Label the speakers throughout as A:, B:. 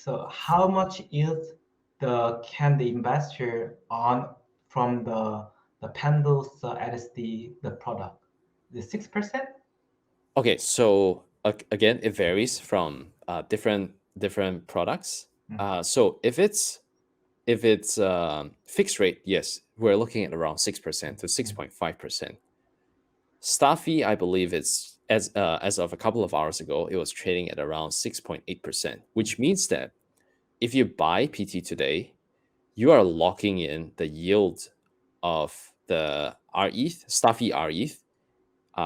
A: So how much yield can the investor earn from the Pendle's LSD the product? The 6%?
B: Okay, so again, it varies from different products. So if it's fixed rate, yes, we're looking at around 6% to 6.5%. Staffy, I believe it's as of a couple of hours ago, it was trading at around 6.8%, which means that if you buy PT today, you are locking in the yield of the RETH, Staffy RETH,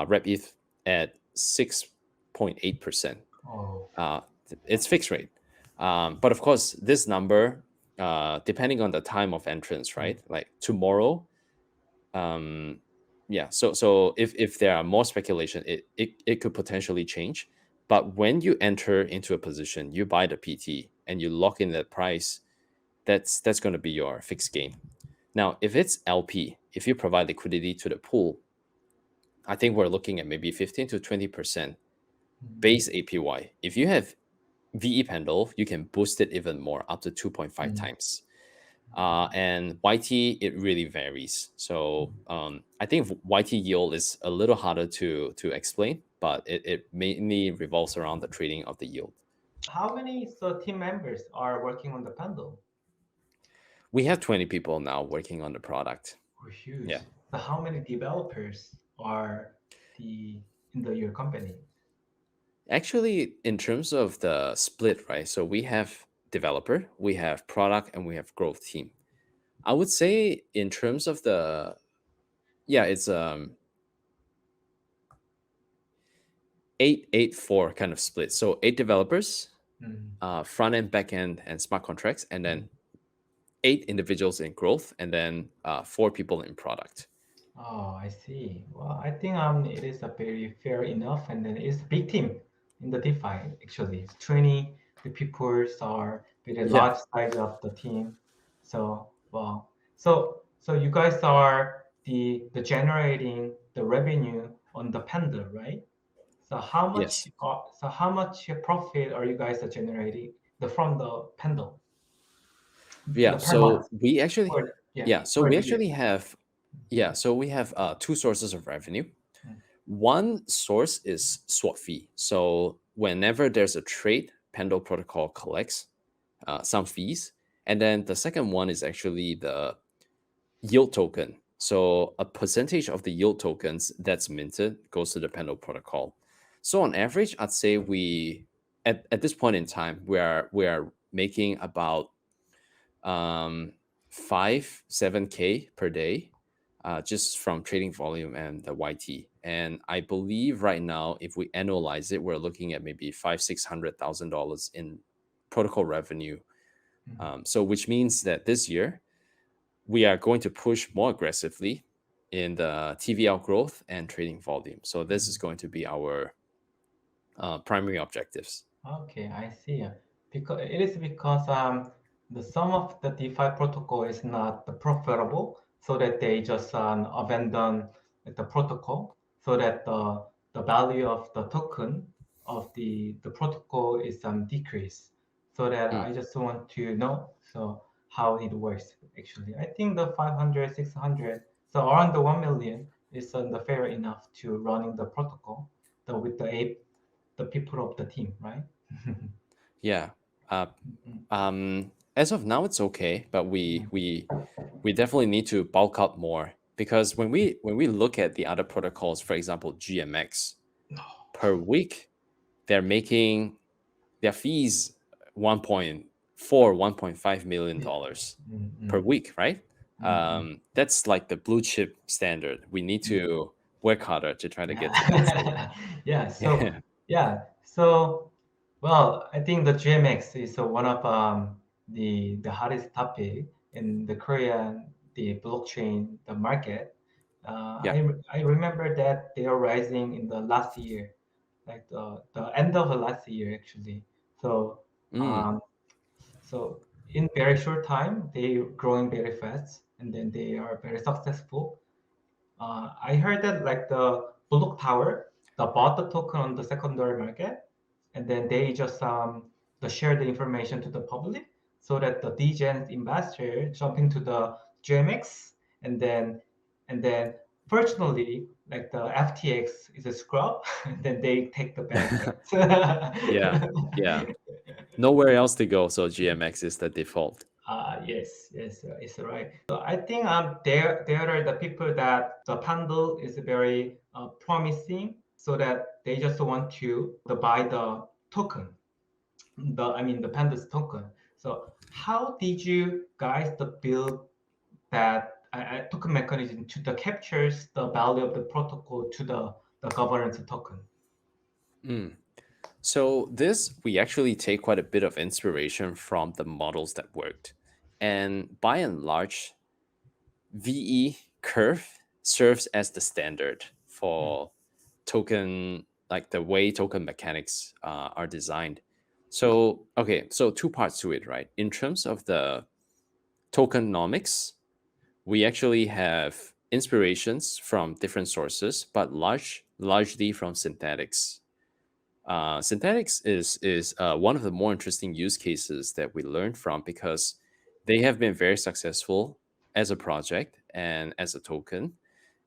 B: Rep ETH at 6.8%.
A: Oh,
B: Uh, it's fixed rate. But of course, this number, depending on the time of entrance, right? Like tomorrow, yeah. So if there are more speculation, it could potentially change. But when you enter into a position, you buy the PT and you lock in that price, that's going to be your fixed gain. Now, if it's LP, if you provide liquidity to the pool, I think we're looking at maybe 15 to 20% base APY. If you have VE Pendle, you can boost it even more, up to 2.5 times. And YT, it really varies. So I think YT yield is a little harder to explain, but it mainly revolves around the trading of the yield.
A: how many team members are working on the Pendle?
B: We have 20 people now working on the product.
A: Oh, huge.
B: Yeah.
A: So how many developers are in your company?
B: Actually, in terms of the split, right? So we have developer, we have product, and we have growth team. I would say in terms of the, yeah, it's 8-8-4 kind of split. So 8 developers, front end, back end, and smart contracts, and then 8 individuals in growth, and then 4 people in product.
A: Oh, I see. Well, I think it is a very fair enough, and then it's a big team in the DeFi actually. It's 20 the people are very
B: Yeah.
A: large size of the team. So well, so you guys are the generating the revenue on the Pendle, right?
B: Yes.
A: So how much profit are you guys are generating from the Pendle
B: Yeah.
A: the per month?
B: So we actually,
A: Or yeah,
B: yeah. So
A: or
B: we
A: the year?
B: actually have, yeah. So we have 2 sources of revenue.
A: Mm.
B: One source is swap fee. So whenever there's a trade, Pendle protocol collects some fees. And then the second one is actually the yield token. So a percentage of the yield tokens that's minted goes to the Pendle protocol. So on average, I'd say we at this point in time we are making about 5-7K per day, just from trading volume and the YT. And I believe right now, if we annualize it, we're looking at maybe $500,000-600,000 in protocol revenue. So which means that this year we are going to push more aggressively in the TVL growth and trading volume. So this is going to be our primary objectives.
A: Okay, I see. Because it is because the some of the DeFi protocol is not profitable, so that they just abandon the protocol, so that the value of the token of the protocol is decrease. So that
B: Mm.
A: I just want to know so how it works actually. I think the 500, 600, so around the 1 million is the fair enough to running the protocol, with the people of the team, right?
B: Yeah. Uh, as of now, it's okay, but we definitely need to bulk up more, because when we look at the other protocols, for example, GMX, per week they're making their fees 1.5 million dollars per week, right? That's like the blue chip standard. We need to work harder to try to get to that stage.
A: Yeah, so
B: Yeah.
A: yeah, so well, I think the GMX is one of the hottest topic in the Korean the blockchain the market.
B: Yeah.
A: I remember that they are rising in the last year, like the end of the last year actually. So
B: Mm.
A: um, so in very short time, they growing very fast, and then they are very successful. I heard that like the Block Tower, they bought the token on the secondary market, and then they just share the information to the public so that the degen investor jump into the GMX and then fortunately like the FTX is a scrub and then they take the benefits.
B: Yeah. Nowhere else to go, so GMX is the default.
A: Yes, it's right. So I think there are the people that the Pendle is very promising, so that they just want to buy the token, the Pendle's token. So how did you guys build that token mechanism to the captures the value of the protocol to the governance token?
B: So this, we actually take quite a bit of inspiration from the models that worked. And by and large, VE curve serves as the standard for token, like the way token mechanics are designed. So, okay, so two parts to it, right? In terms of the tokenomics, we actually have inspirations from different sources, but largely from synthetics. Synthetics is one of the more interesting use cases that we learned from, because they have been very successful as a project and as a token,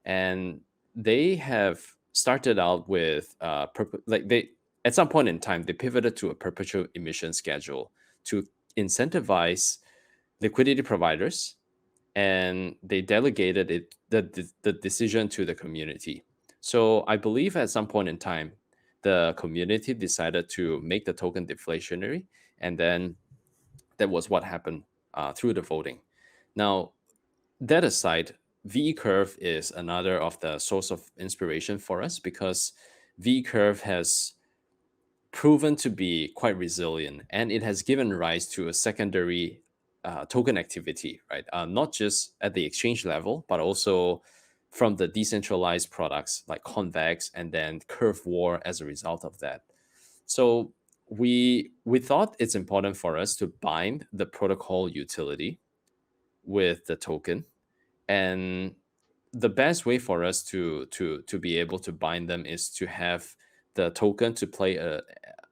B: and they have started out with they at some point in time they pivoted to a perpetual emission schedule to incentivize liquidity providers, and they delegated the decision to the community. So I believe at some point in time, the community decided to make the token deflationary, and then that was what happened through the voting. Now, that aside, V curve is another of the source of inspiration for us, because V curve has proven to be quite resilient, and it has given rise to a secondary token activity, right? Not just at the exchange level, but also from the decentralized products like Convex and then Curve War as a result of that. So we thought it's important for us to bind the protocol utility with the token, and the best way for us to be able to bind them is to have the token to play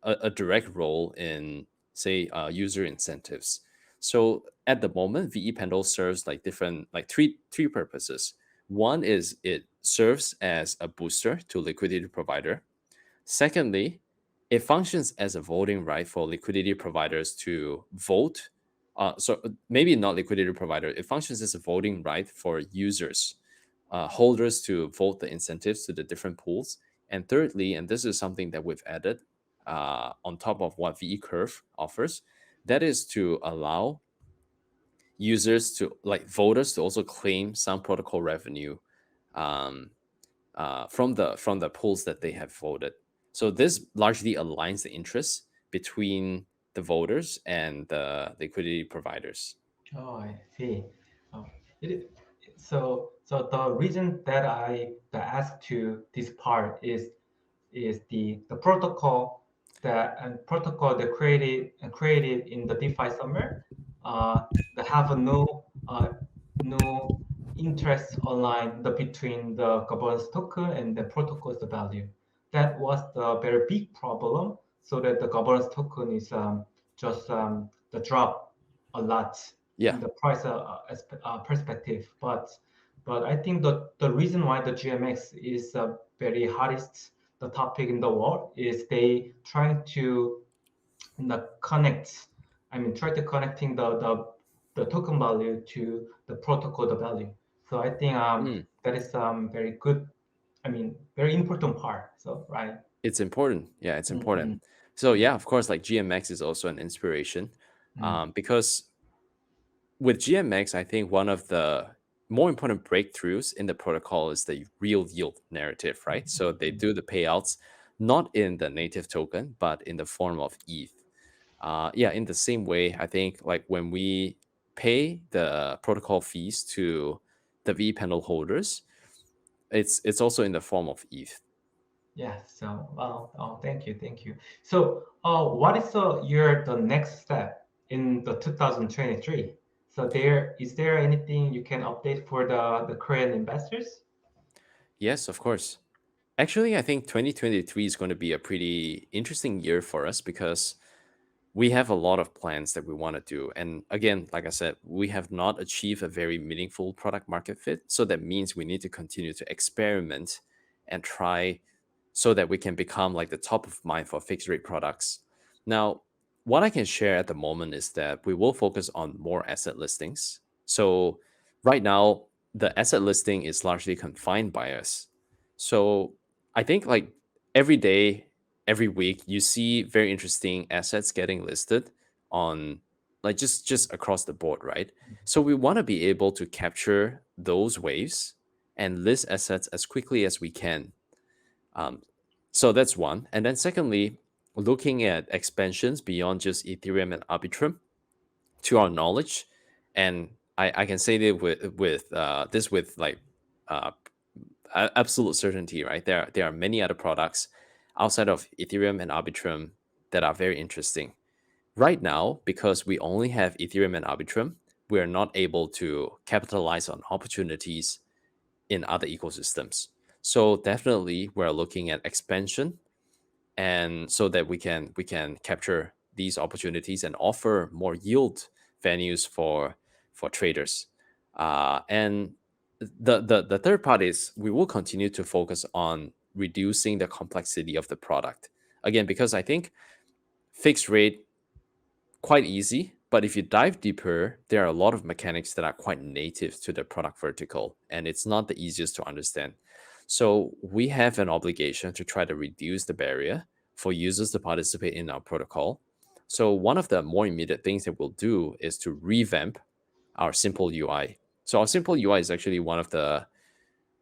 B: a direct role in, say, user incentives. So at the moment, VE Pendle serves like different, like three purposes. One is it serves as a booster to liquidity provider. Secondly, it functions as a voting right for liquidity providers to vote. So maybe not liquidity provider, it functions as a voting right for users, holders, to vote the incentives to the different pools. And thirdly, and this is something that we've added on top of what VE Curve offers, that is to allow users to, like voters, to also claim some protocol revenue from the pools that they have voted. So this largely aligns the interests between the voters and the liquidity providers.
A: Oh, I see. Oh, it, so the reason that I asked to this part is the protocol that created in the DeFi summer that have a no interest aligned between the governance token and the protocol's value. That was the very big problem. So that the governance token is just the drop a lot
B: Yeah.
A: in the price perspective. But I think the reason why the GMX is very hottest the topic in the world is they trying to connect. Try to connecting the token value to the protocol the value. So I think that is very good. Very important part. So right.
B: It's important. Yeah, it's important.
A: Mm-mm.
B: So yeah, of course, like GMX is also an inspiration, because with GMX, I think one of the more important breakthroughs in the protocol is the real yield narrative, right? So they do the payouts not in the native token, but in the form of ETH. Yeah, in the same way, I think like when we pay the protocol fees to the V Pendle holders, it's also in the form of ETH.
A: Yeah. So thank you. So what is the next step in the 2023? So is there anything you can update for the Korean investors?
B: Yes, of course. Actually, I think 2023 is going to be a pretty interesting year for us, because we have a lot of plans that we want to do. And again, like I said, we have not achieved a very meaningful product market fit. So that means we need to continue to experiment and try so that we can become like the top of mind for fixed rate products. Now, what I can share at the moment is that we will focus on more asset listings. So right now, the asset listing is largely confined by us. So I think like every day, every week, you see very interesting assets getting listed on like just across the board, right? So we want to be able to capture those waves and list assets as quickly as we can. Um, so that's one. And then secondly, looking at expansions beyond just Ethereum and Arbitrum, to our knowledge, and I can say that with this with like uh, absolute certainty, right? There are many other products outside of Ethereum and Arbitrum that are very interesting. Right now, because we only have Ethereum and Arbitrum, we are not able to capitalize on opportunities in other ecosystems. So definitely we're looking at expansion, and so that we can capture these opportunities and offer more yield venues for traders. And the third part is we will continue to focus on reducing the complexity of the product. Again, because I think fixed rate quite easy, but if you dive deeper, there are a lot of mechanics that are quite native to the product vertical, and it's not the easiest to understand. So we have an obligation to try to reduce the barrier for users to participate in our protocol. So one of the more immediate things that we'll do is to revamp our simple UI. So our simple UI is actually one of the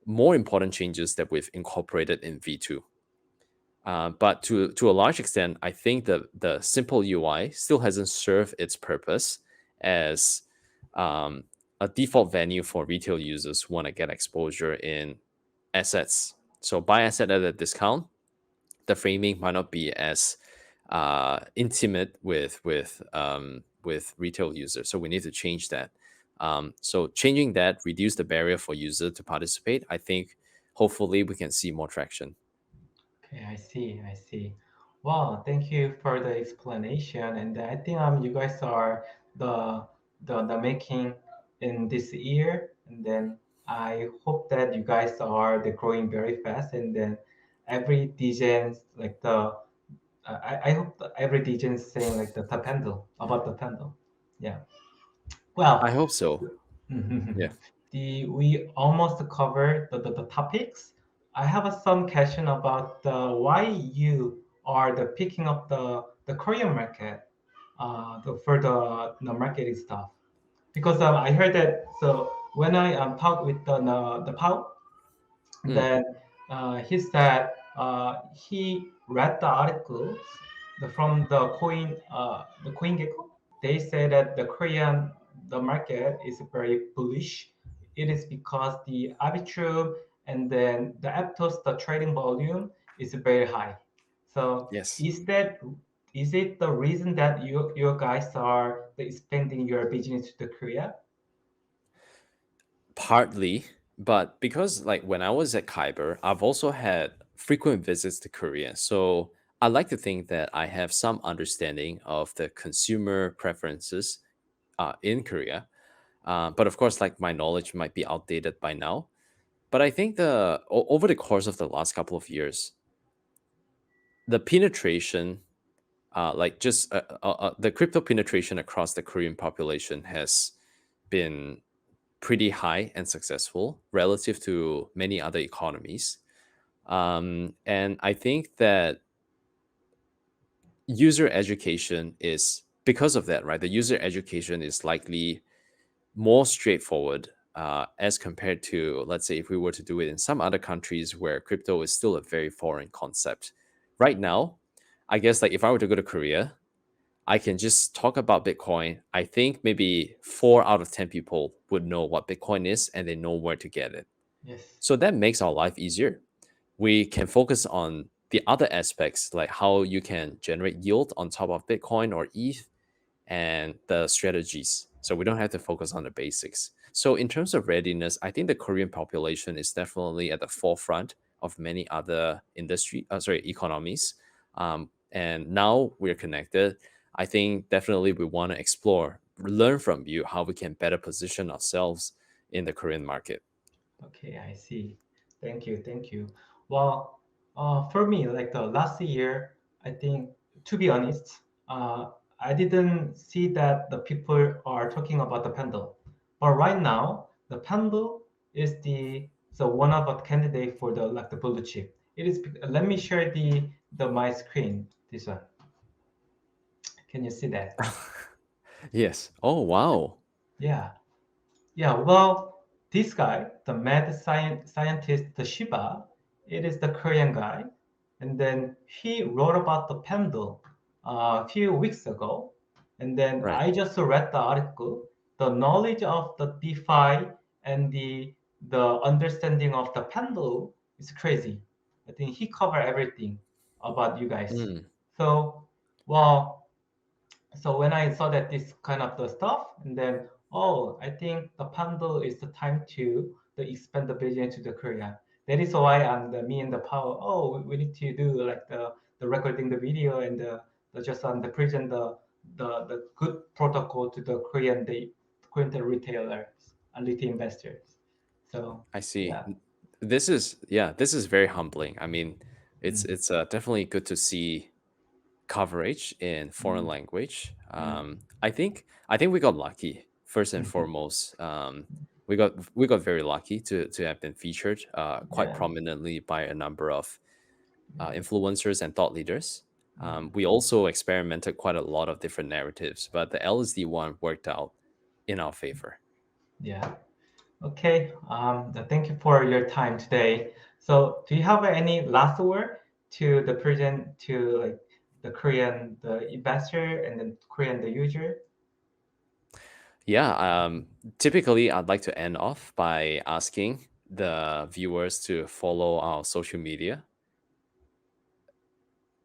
B: more important changes that we've incorporated in V2. But to a large extent, I think the simple UI still hasn't served its purpose as a default venue for retail users who want to get exposure in assets. So buy asset at a discount, the framing might not be as intimate with retail users. So we need to change that. So changing that, reduce the barrier for users to participate. I think hopefully we can see more traction.
A: Okay, I see, I see. Wow, thank you for the explanation. And I think you guys are the the making in this year. And then I hope that you guys are the growing very fast. And then every DJ like I hope that every DJ is saying like the Pendle about the Pendle. Yeah.
B: I
A: Well,
B: hope so. Yeah.
A: we almost covered the topics. I have some question about why you are the picking up the Korean market for the marketing stuff. Because I heard that so when I talked with the Pau,
B: Mm,
A: then he said he read the articles from the CoinGecko. They say that the market is very bullish. It is because the arbitrage and then the Aptos the trading volume is very high. So
B: yes.
A: is it the reason that you guys are expanding your business to Korea?
B: Partly, but because like when I was at Kyber, I've also had frequent visits to Korea. So I like to think that I have some understanding of the consumer preferences in Korea. But of course, like my knowledge might be outdated by now. But I think over the course of the last couple of years, the penetration, like just the crypto penetration across the Korean population has been pretty high and successful relative to many other economies. And I think that user education is because of that, right? The user education is likely more straightforward as compared to, let's say, if we were to do it in some other countries where crypto is still a very foreign concept. Right now, I guess like if I were to go to Korea, I can just talk about Bitcoin. I think maybe 4 out of 10 people would know what Bitcoin is and they know where to get it.
A: Yes.
B: So that makes our life easier. We can focus on the other aspects, like how you can generate yield on top of Bitcoin or ETH and the strategies. So we don't have to focus on the basics. So in terms of readiness, I think the Korean population is definitely at the forefront of many other economies. And now we're connected. I think definitely we want to explore, learn from you how we can better position ourselves in the Korean market.
A: Okay, I see. Thank you, thank you. Well, for me, like the last year, I think, to be honest, I didn't see that the people are talking about the Pendle. But right now, the Pendle is the so one of the candidate for the like the blue chip. It is. Let me share the my screen. This one. Can you see that?
B: Yes. Oh, wow.
A: Yeah. Yeah, well, this guy, the mad scientist, the Shiba, it is the Korean guy. And then he wrote about the Pendle a few weeks ago. And then
B: Right.
A: I just read the article. The knowledge of the DeFi and the understanding of the Pendle is crazy. I think he covered everything about you guys.
B: Mm,
A: So, well, so when I saw that this kind of the stuff, and then I think the Pendle is the time to expand the business to the Korea. That is why me and the Power. Oh, we need to do like the recording the video and the just the present the good protocol to the Korean retailers and retail investors. So
B: I see.
A: yeah.
B: This is very humbling. I mean, it's
A: Mm,
B: it's definitely good to see coverage in foreign
A: mm,
B: language.
A: mm,
B: I think we got lucky first and
A: mhm.
B: foremost. We got very lucky to have been featured quite
A: Yeah.
B: prominently by a number of influencers and thought leaders.
A: Mm,
B: We also experimented quite a lot of different narratives, but the LSD one worked out in our favor.
A: yeah. Okay, thank you for your time today. So, do you have any last word to the present to like the Korean the investor and then Korean the user?
B: Yeah, typically I'd like to end off by asking the viewers to follow our social media.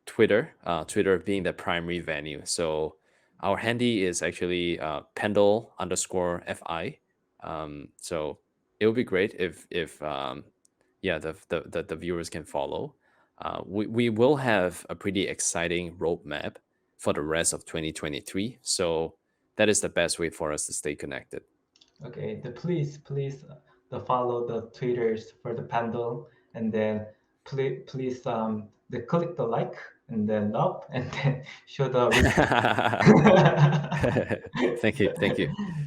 B: Twitter being the primary venue. So our handy is actually Pendle underscore FI. So it would be great if yeah the viewers can follow. We will have a pretty exciting roadmap for the rest of 2023. So that is the best way for us to stay connected.
A: Okay, please the follow the Twitters for the Pendle, and then please the click the like and then love and then show the
B: Thank you.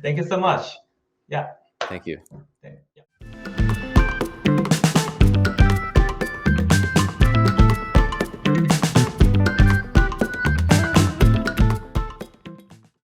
A: thank you so much. Yeah.
B: Thank you.
A: Thank